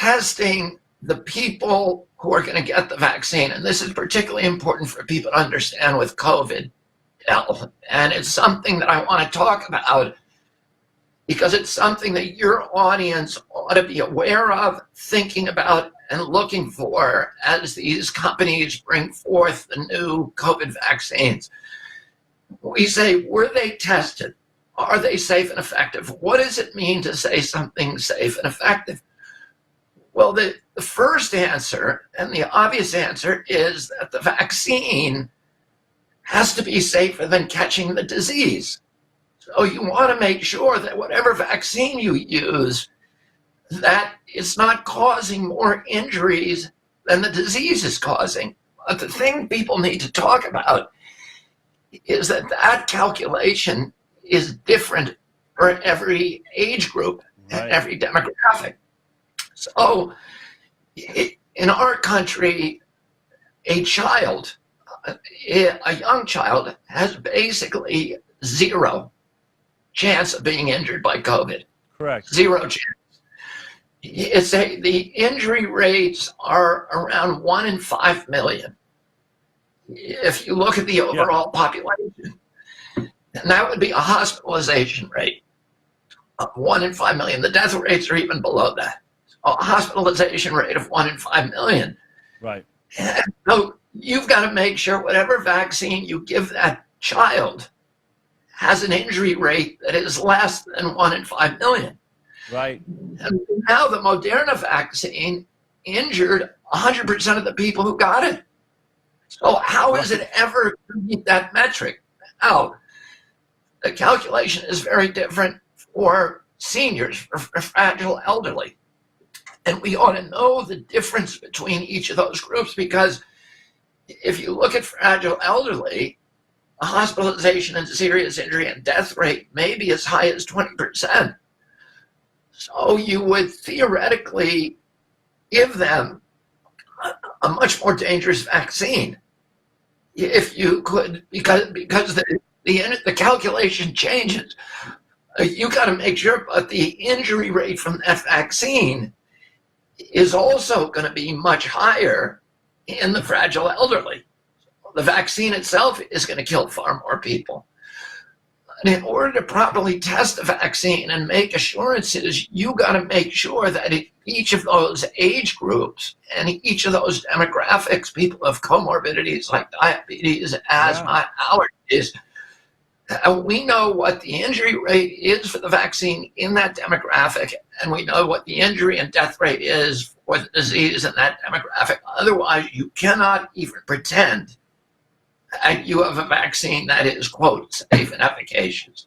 testing the people who are going to get the vaccine. And this is particularly important for people to understand with COVID. And it's something that I want to talk about because it's something that your audience ought to be aware of, thinking about, and looking for as these companies bring forth the new COVID vaccines. We say, were they tested? Are they safe and effective? What does it mean to say something's safe and effective? Well, the first answer and the obvious answer is that the vaccine has to be safer than catching the disease. So you want to make sure that whatever vaccine you use, that it's not causing more injuries than the disease is causing. But the thing people need to talk about is that that calculation is different for every age group and every demographic. So in our country, a child, a young child, has basically zero chance of being injured by COVID. Correct. Zero chance. The injury rates are around 1 in 5 million. If you look at the overall population, and that would be a hospitalization rate of 1 in 5 million. The death rates are even below that. A hospitalization rate of 1 in 5 million. Right. And so you've got to make sure whatever vaccine you give that child has an injury rate that is less than 1 in 5 million. Right. And now the Moderna vaccine injured 100% of the people who got it. So how is it ever to meet that metric? Now, the calculation is very different for seniors, for fragile elderly. And we ought to know the difference between each of those groups, because if you look at fragile elderly, a hospitalization and serious injury and death rate may be as high as 20%. So you would theoretically give them a much more dangerous vaccine if you could, because the calculation changes. You got to make sure, but the injury rate from that vaccine is also going to be much higher in the fragile elderly. The vaccine itself is going to kill far more people. And in order to properly test the vaccine and make assurances, you got to make sure that in each of those age groups and each of those demographics, people have comorbidities like diabetes, asthma, allergies, we know what the injury rate is for the vaccine in that demographic, and we know what the injury and death rate is for the disease in that demographic. Otherwise, you cannot even pretend that you have a vaccine that is, quote, safe and efficacious.